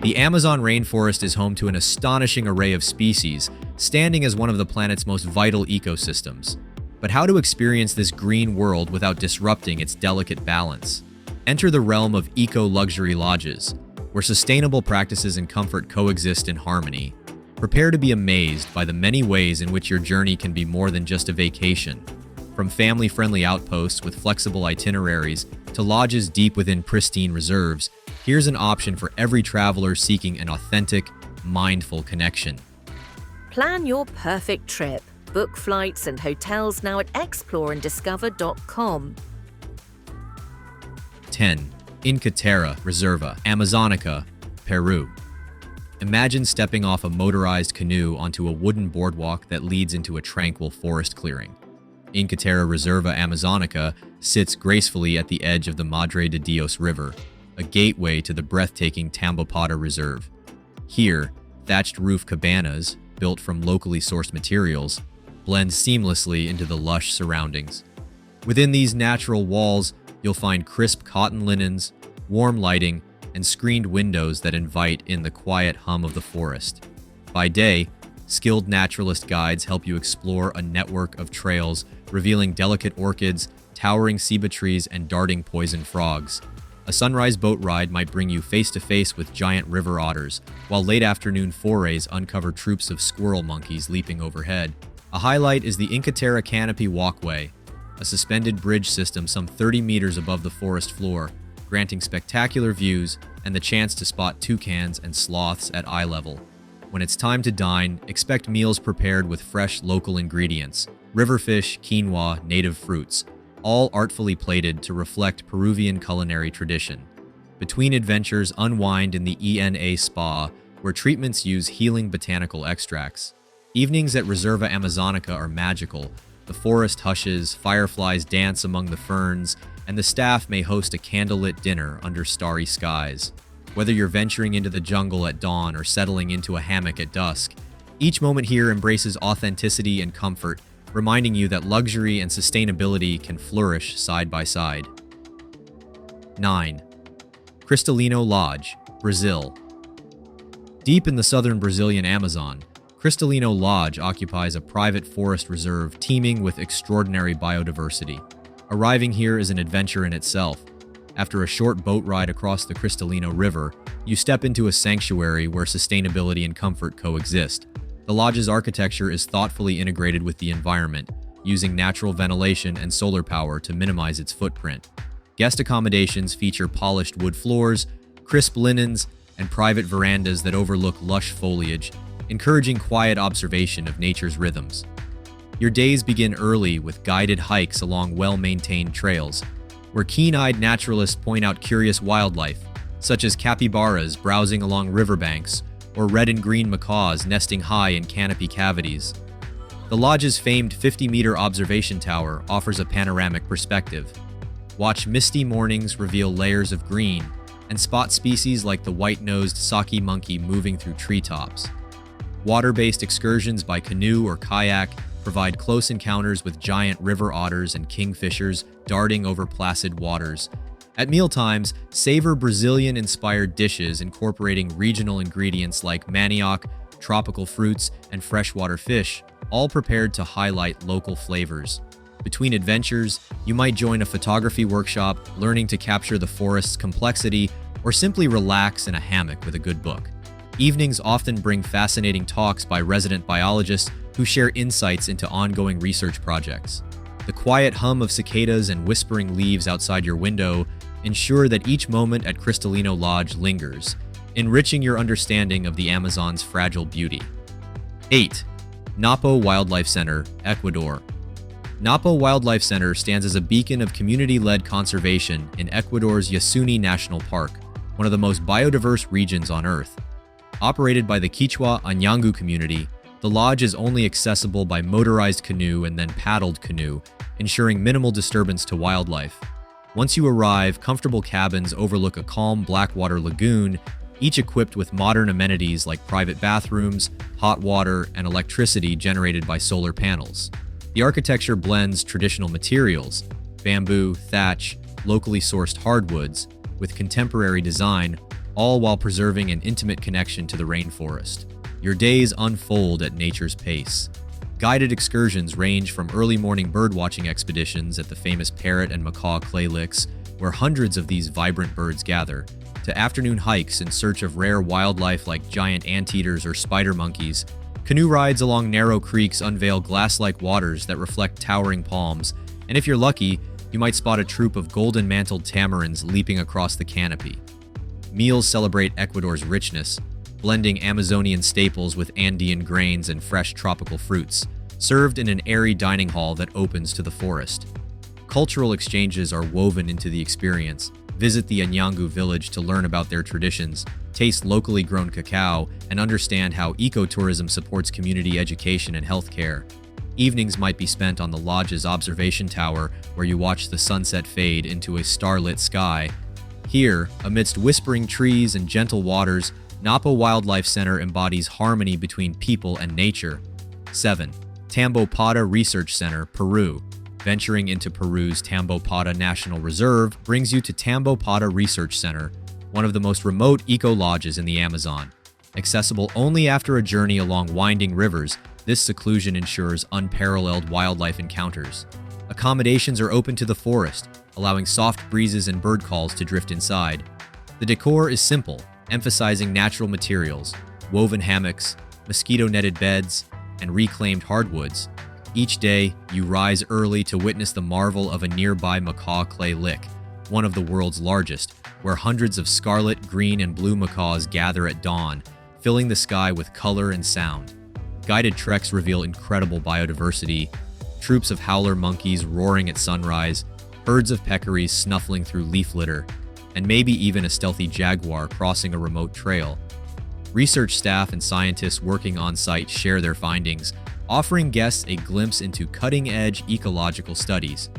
The Amazon rainforest is home to an astonishing array of species, standing as one of the planet's most vital ecosystems. But how to experience this green world without disrupting its delicate balance? Enter the realm of eco-luxury lodges, where sustainable practices and comfort coexist in harmony. Prepare to be amazed by the many ways in which your journey can be more than just a vacation. From family-friendly outposts with flexible itineraries to lodges deep within pristine reserves, here's an option for every traveler seeking an authentic, mindful connection. Plan your perfect trip. Book flights and hotels now at exploreanddiscover.com. 10. Inkaterra, Reserva, Amazonica, Peru. Imagine stepping off a motorized canoe onto a wooden boardwalk that leads into a tranquil forest clearing. Inkaterra Reserva Amazonica sits gracefully at the edge of the Madre de Dios River, a gateway to the breathtaking Tambopota Reserve. Here, thatched roof cabanas, built from locally sourced materials, blend seamlessly into the lush surroundings. Within these natural walls, you'll find crisp cotton linens, warm lighting, and screened windows that invite in the quiet hum of the forest. By day, skilled naturalist guides help you explore a network of trails revealing delicate orchids, towering ceiba trees, and darting poison frogs. A sunrise boat ride might bring you face-to-face with giant river otters, while late afternoon forays uncover troops of squirrel monkeys leaping overhead. A highlight is the Inkaterra Canopy Walkway, a suspended bridge system some 30 meters above the forest floor, granting spectacular views and the chance to spot toucans and sloths at eye level. When it's time to dine, expect meals prepared with fresh local ingredients, river fish, quinoa, native fruits, all artfully plated to reflect Peruvian culinary tradition. Between adventures, unwind in the ENA Spa, where treatments use healing botanical extracts. Evenings at Reserva Amazonica are magical. The forest hushes, fireflies dance among the ferns, and the staff may host a candlelit dinner under starry skies. Whether you're venturing into the jungle at dawn or settling into a hammock at dusk, each moment here embraces authenticity and comfort, reminding you that luxury and sustainability can flourish side by side. 9. Cristalino Lodge, Brazil. Deep in the southern Brazilian Amazon, Cristalino Lodge occupies a private forest reserve teeming with extraordinary biodiversity. Arriving here is an adventure in itself. After a short boat ride across the Cristalino River, you step into a sanctuary where sustainability and comfort coexist. The lodge's architecture is thoughtfully integrated with the environment, using natural ventilation and solar power to minimize its footprint. Guest accommodations feature polished wood floors, crisp linens, and private verandas that overlook lush foliage, encouraging quiet observation of nature's rhythms. Your days begin early with guided hikes along well-maintained trails, where keen-eyed naturalists point out curious wildlife, such as capybaras browsing along riverbanks, or red and green macaws nesting high in canopy cavities. The lodge's famed 50-meter observation tower offers a panoramic perspective. Watch misty mornings reveal layers of green, and spot species like the white-nosed Sacha monkey moving through treetops. Water-based excursions by canoe or kayak provide close encounters with giant river otters and kingfishers darting over placid waters. At mealtimes, savor Brazilian-inspired dishes incorporating regional ingredients like manioc, tropical fruits, and freshwater fish, all prepared to highlight local flavors. Between adventures, you might join a photography workshop, learning to capture the forest's complexity, or simply relax in a hammock with a good book. Evenings often bring fascinating talks by resident biologists who share insights into ongoing research projects. The quiet hum of cicadas and whispering leaves outside your window ensure that each moment at Cristalino Lodge lingers, enriching your understanding of the Amazon's fragile beauty. 8. Napo Wildlife Center, Ecuador. Napo Wildlife Center stands as a beacon of community-led conservation in Ecuador's Yasuni National Park, one of the most biodiverse regions on Earth. Operated by the Quechua Anyangu community, the lodge is only accessible by motorized canoe and then paddled canoe, ensuring minimal disturbance to wildlife. Once you arrive, comfortable cabins overlook a calm blackwater lagoon, each equipped with modern amenities like private bathrooms, hot water, and electricity generated by solar panels. The architecture blends traditional materials, bamboo, thatch, locally sourced hardwoods, with contemporary design, all while preserving an intimate connection to the rainforest. Your days unfold at nature's pace. Guided excursions range from early morning birdwatching expeditions at the famous Parrot and Macaw clay licks, where hundreds of these vibrant birds gather, to afternoon hikes in search of rare wildlife like giant anteaters or spider monkeys. Canoe rides along narrow creeks unveil glass-like waters that reflect towering palms, and if you're lucky, you might spot a troop of golden-mantled tamarins leaping across the canopy. Meals celebrate Ecuador's richness, blending Amazonian staples with Andean grains and fresh tropical fruits, served in an airy dining hall that opens to the forest. Cultural exchanges are woven into the experience. Visit the Anyangu village to learn about their traditions, taste locally grown cacao, and understand how ecotourism supports community education and healthcare. Evenings might be spent on the lodge's observation tower, where you watch the sunset fade into a starlit sky. Here, amidst whispering trees and gentle waters, Napo Wildlife Center embodies harmony between people and nature. 7. Tambopota Research Center, Peru. Venturing into Peru's Tambopota National Reserve brings you to Tambopota Research Center, one of the most remote eco-lodges in the Amazon. Accessible only after a journey along winding rivers, this seclusion ensures unparalleled wildlife encounters. Accommodations are open to the forest, allowing soft breezes and bird calls to drift inside. The decor is simple, emphasizing natural materials, woven hammocks, mosquito-netted beds, and reclaimed hardwoods. Each day, you rise early to witness the marvel of a nearby macaw clay lick, one of the world's largest, where hundreds of scarlet, green, and blue macaws gather at dawn, filling the sky with color and sound. Guided treks reveal incredible biodiversity, troops of howler monkeys roaring at sunrise, herds of peccaries snuffling through leaf litter, and maybe even a stealthy jaguar crossing a remote trail. Research staff and scientists working on site share their findings, offering guests a glimpse into cutting-edge ecological studies.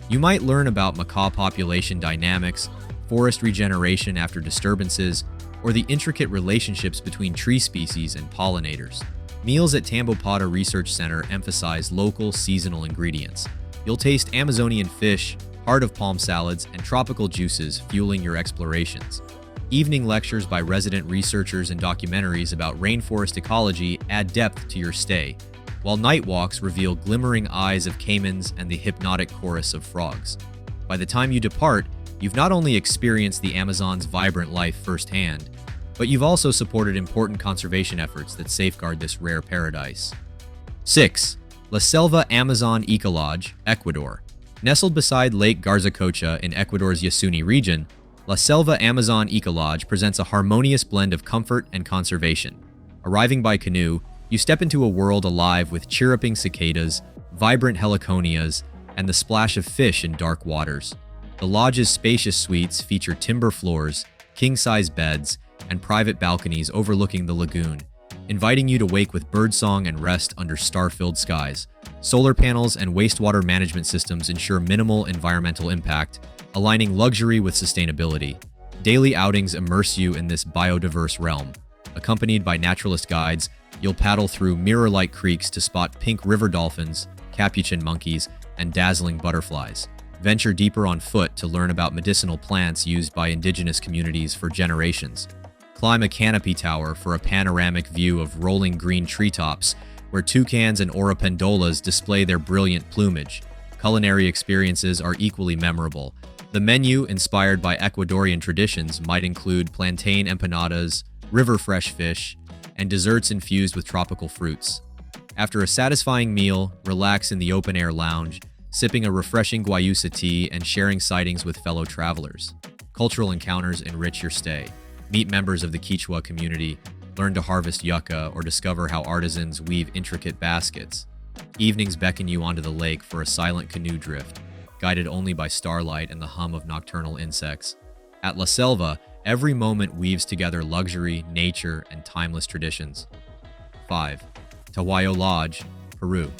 You might learn about macaw population dynamics, forest regeneration after disturbances, or the intricate relationships between tree species and pollinators. Meals at Tambopota Research Center emphasize local, seasonal ingredients. You'll taste Amazonian fish, heart of palm salads, and tropical juices fueling your explorations. Evening lectures by resident researchers and documentaries about rainforest ecology add depth to your stay, while night walks reveal glimmering eyes of caimans and the hypnotic chorus of frogs. By the time you depart, you've not only experienced the Amazon's vibrant life firsthand, but you've also supported important conservation efforts that safeguard this rare paradise. 6. La Selva Amazon Ecolodge, Ecuador. Nestled beside Lake Garzacocha in Ecuador's Yasuni region, La Selva Amazon Ecolodge presents a harmonious blend of comfort and conservation. Arriving by canoe, you step into a world alive with chirruping cicadas, vibrant heliconias, and the splash of fish in dark waters. The lodge's spacious suites feature timber floors, king-size beds, and private balconies overlooking the lagoon, inviting you to wake with birdsong and rest under star-filled skies. Solar panels and wastewater management systems ensure minimal environmental impact, aligning luxury with sustainability. Daily outings immerse you in this biodiverse realm. Accompanied by naturalist guides, you'll paddle through mirror-like creeks to spot pink river dolphins, capuchin monkeys, and dazzling butterflies. Venture deeper on foot to learn about medicinal plants used by indigenous communities for generations. Climb a canopy tower for a panoramic view of rolling green treetops, where toucans and oropendolas display their brilliant plumage. Culinary experiences are equally memorable. The menu, inspired by Ecuadorian traditions, might include plantain empanadas, river-fresh fish, and desserts infused with tropical fruits. After a satisfying meal, relax in the open-air lounge, sipping a refreshing guayusa tea and sharing sightings with fellow travelers. Cultural encounters enrich your stay. Meet members of the Quechua community, learn to harvest yucca, or discover how artisans weave intricate baskets. Evenings beckon you onto the lake for a silent canoe drift, guided only by starlight and the hum of nocturnal insects. At La Selva, every moment weaves together luxury, nature, and timeless traditions. 5. Tahuayo Lodge, Peru.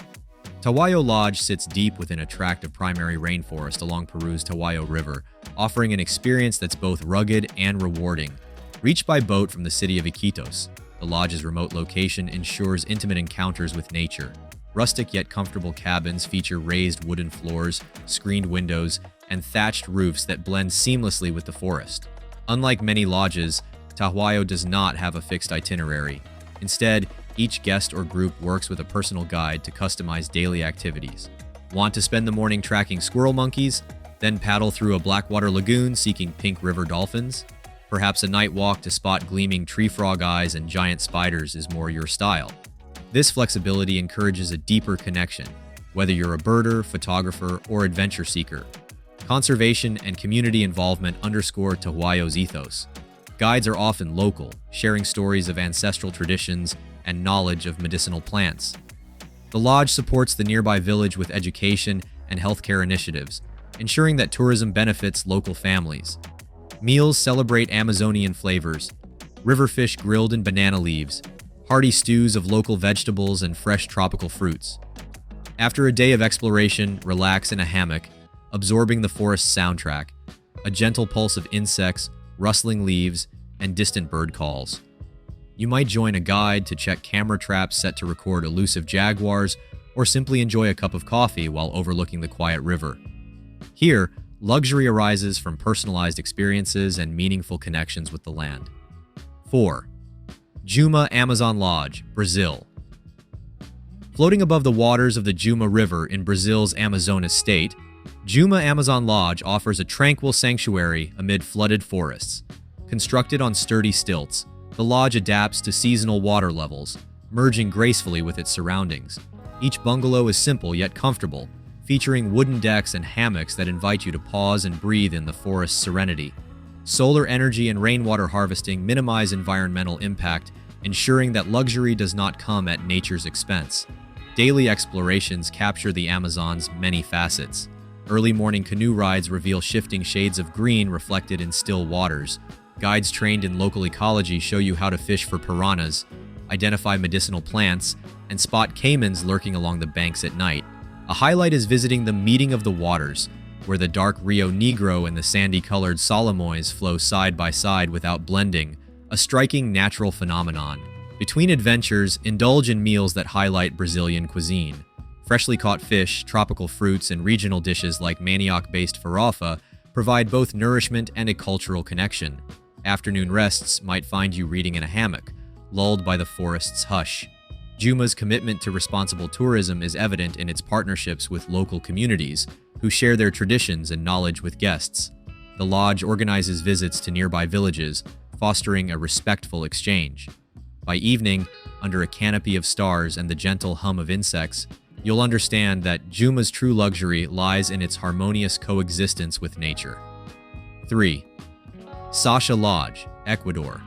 Tahuayo Lodge sits deep within a tract of primary rainforest along Peru's Tahuayo River, offering an experience that's both rugged and rewarding. Reached by boat from the city of Iquitos, the lodge's remote location ensures intimate encounters with nature. Rustic yet comfortable cabins feature raised wooden floors, screened windows, and thatched roofs that blend seamlessly with the forest. Unlike many lodges, Tahuayo does not have a fixed itinerary. Instead, each guest or group works with a personal guide to customize daily activities. Want to spend the morning tracking squirrel monkeys, then paddle through a blackwater lagoon seeking pink river dolphins? Perhaps a night walk to spot gleaming tree frog eyes and giant spiders is more your style. This flexibility encourages a deeper connection, whether you're a birder, photographer, or adventure seeker. Conservation and community involvement underscore Tahuayo's ethos. Guides are often local, sharing stories of ancestral traditions and knowledge of medicinal plants. The lodge supports the nearby village with education and healthcare initiatives, ensuring that tourism benefits local families. Meals celebrate Amazonian flavors, river fish grilled in banana leaves, hearty stews of local vegetables and fresh tropical fruits. After a day of exploration, relax in a hammock, absorbing the forest's soundtrack, a gentle pulse of insects, rustling leaves, and distant bird calls. You might join a guide to check camera traps set to record elusive jaguars, or simply enjoy a cup of coffee while overlooking the quiet river. Here, luxury arises from personalized experiences and meaningful connections with the land. 4. Juma Amazon Lodge, Brazil. Floating above the waters of the Juma River in Brazil's Amazonas state, Juma Amazon Lodge offers a tranquil sanctuary amid flooded forests. Constructed on sturdy stilts, the lodge adapts to seasonal water levels, merging gracefully with its surroundings. Each bungalow is simple yet comfortable, featuring wooden decks and hammocks that invite you to pause and breathe in the forest's serenity. Solar energy and rainwater harvesting minimize environmental impact, ensuring that luxury does not come at nature's expense. Daily explorations capture the Amazon's many facets. Early morning canoe rides reveal shifting shades of green reflected in still waters. Guides trained in local ecology show you how to fish for piranhas, identify medicinal plants, and spot caimans lurking along the banks at night. A highlight is visiting the Meeting of the Waters, where the dark Rio Negro and the sandy-colored Solimões flow side by side without blending, a striking natural phenomenon. Between adventures, indulge in meals that highlight Brazilian cuisine. Freshly caught fish, tropical fruits, and regional dishes like manioc-based farofa provide both nourishment and a cultural connection. Afternoon rests might find you reading in a hammock, lulled by the forest's hush. Juma's commitment to responsible tourism is evident in its partnerships with local communities, who share their traditions and knowledge with guests. The lodge organizes visits to nearby villages, fostering a respectful exchange. By evening, under a canopy of stars and the gentle hum of insects, you'll understand that Juma's true luxury lies in its harmonious coexistence with nature. 3. Sacha Lodge, Ecuador.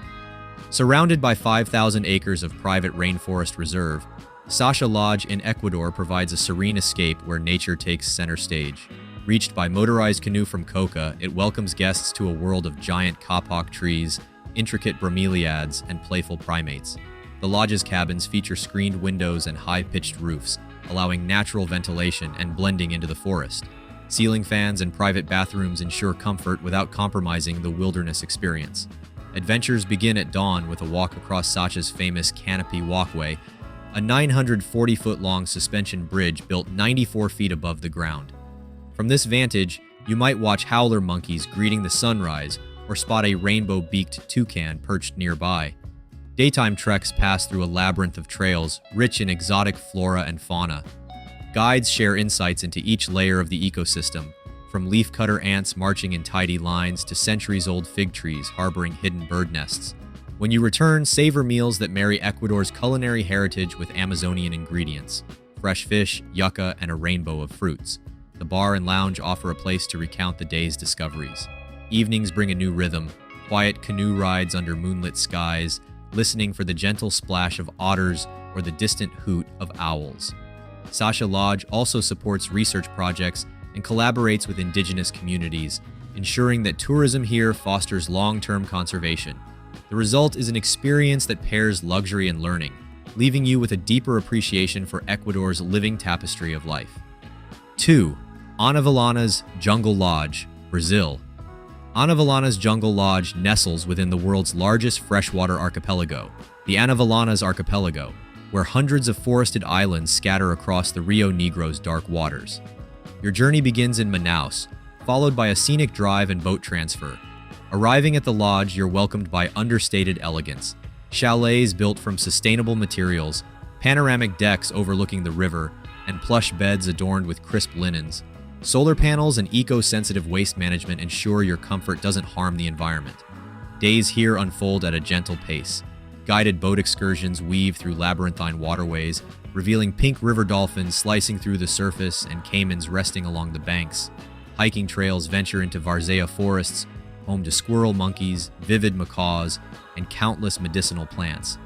Surrounded by 5,000 acres of private rainforest reserve, Sacha Lodge in Ecuador provides a serene escape where nature takes center stage. Reached by motorized canoe from Coca, it welcomes guests to a world of giant kapok trees, intricate bromeliads, and playful primates. The lodge's cabins feature screened windows and high-pitched roofs, allowing natural ventilation and blending into the forest. Ceiling fans and private bathrooms ensure comfort without compromising the wilderness experience. Adventures begin at dawn with a walk across Sacha's famous Canopy Walkway, a 940-foot-long suspension bridge built 94 feet above the ground. From this vantage, you might watch howler monkeys greeting the sunrise or spot a rainbow-beaked toucan perched nearby. Daytime treks pass through a labyrinth of trails rich in exotic flora and fauna. Guides share insights into each layer of the ecosystem, from leafcutter ants marching in tidy lines to centuries-old fig trees harboring hidden bird nests. When you return, savor meals that marry Ecuador's culinary heritage with Amazonian ingredients: fresh fish, yucca, and a rainbow of fruits. The bar and lounge offer a place to recount the day's discoveries. Evenings bring a new rhythm, quiet canoe rides under moonlit skies, listening for the gentle splash of otters or the distant hoot of owls. Sacha Lodge also supports research projects and collaborates with indigenous communities, ensuring that tourism here fosters long-term conservation. The result is an experience that pairs luxury and learning, leaving you with a deeper appreciation for Ecuador's living tapestry of life. 2. Vilhanas Jungle Lodge, Brazil. Vilhanas Jungle Lodge nestles within the world's largest freshwater archipelago, the Vilhanas Archipelago, where hundreds of forested islands scatter across the Rio Negro's dark waters. Your journey begins in Manaus, followed by a scenic drive and boat transfer, Arriving at the lodge, you're welcomed by understated elegance. Chalets built from sustainable materials, panoramic decks overlooking the river, and plush beds adorned with crisp linens. Solar panels and eco-sensitive waste management ensure your comfort doesn't harm the environment. Days here unfold at a gentle pace. Guided boat excursions weave through labyrinthine waterways, revealing pink river dolphins slicing through the surface and caimans resting along the banks. Hiking trails venture into Varzea forests, home to squirrel monkeys, vivid macaws, and countless medicinal plants.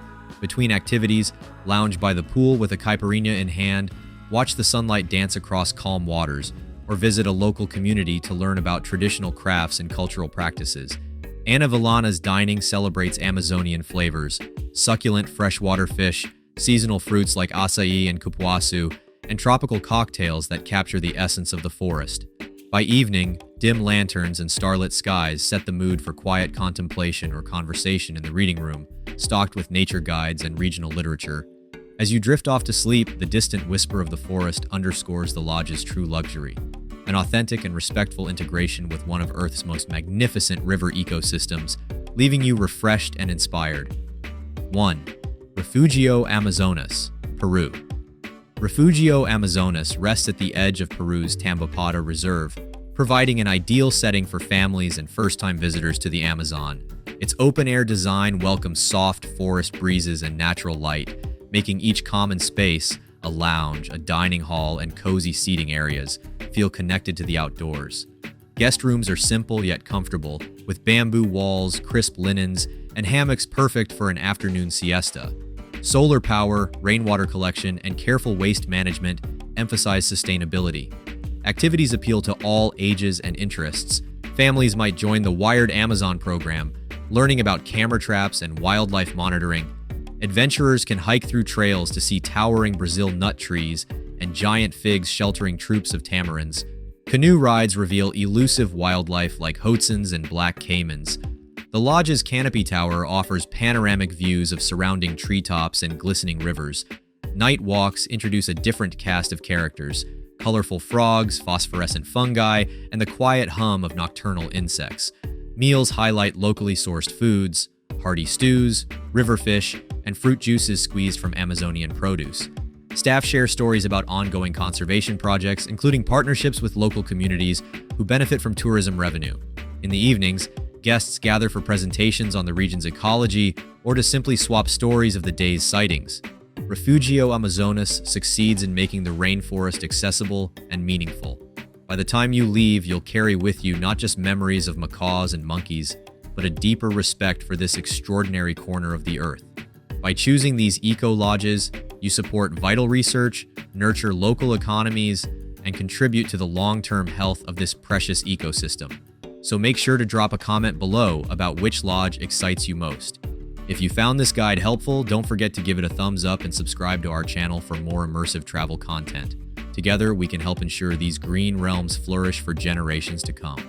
Between activities, lounge by the pool with a caipirinha in hand, watch the sunlight dance across calm waters, or visit a local community to learn about traditional crafts and cultural practices. Vilhanas dining celebrates Amazonian flavors, succulent freshwater fish, seasonal fruits like acai and cupuaçu, and tropical cocktails that capture the essence of the forest. By evening, dim lanterns and starlit skies set the mood for quiet contemplation or conversation in the reading room, stocked with nature guides and regional literature. As you drift off to sleep, the distant whisper of the forest underscores the lodge's true luxury, an authentic and respectful integration with one of Earth's most magnificent river ecosystems, leaving you refreshed and inspired. 1. Refugio Amazonas, Peru. Refugio Amazonas rests at the edge of Peru's Tambopota Reserve, providing an ideal setting for families and first-time visitors to the Amazon. Its open-air design welcomes soft forest breezes and natural light, making each common space, a lounge, a dining hall, and cozy seating areas, feel connected to the outdoors. Guest rooms are simple yet comfortable, with bamboo walls, crisp linens, and hammocks perfect for an afternoon siesta. Solar power, rainwater collection, and careful waste management emphasize sustainability. Activities appeal to all ages and interests. Families might join the Wired Amazon program, learning about camera traps and wildlife monitoring. Adventurers can hike through trails to see towering Brazil nut trees and giant figs sheltering troops of tamarins. Canoe rides reveal elusive wildlife like hoatzins and black caimans. The lodge's canopy tower offers panoramic views of surrounding treetops and glistening rivers. Night walks introduce a different cast of characters: colorful frogs, phosphorescent fungi, and the quiet hum of nocturnal insects. Meals highlight locally sourced foods, hearty stews, river fish, and fruit juices squeezed from Amazonian produce. Staff share stories about ongoing conservation projects, including partnerships with local communities who benefit from tourism revenue. In the evenings, guests gather for presentations on the region's ecology or to simply swap stories of the day's sightings. Refugio Amazonas succeeds in making the rainforest accessible and meaningful. By the time you leave, you'll carry with you not just memories of macaws and monkeys, but a deeper respect for this extraordinary corner of the earth. By choosing these eco-lodges, you support vital research, nurture local economies, and contribute to the long-term health of this precious ecosystem. So make sure to drop a comment below about which lodge excites you most. If you found this guide helpful, don't forget to give it a thumbs up and subscribe to our channel for more immersive travel content. Together, we can help ensure these green realms flourish for generations to come.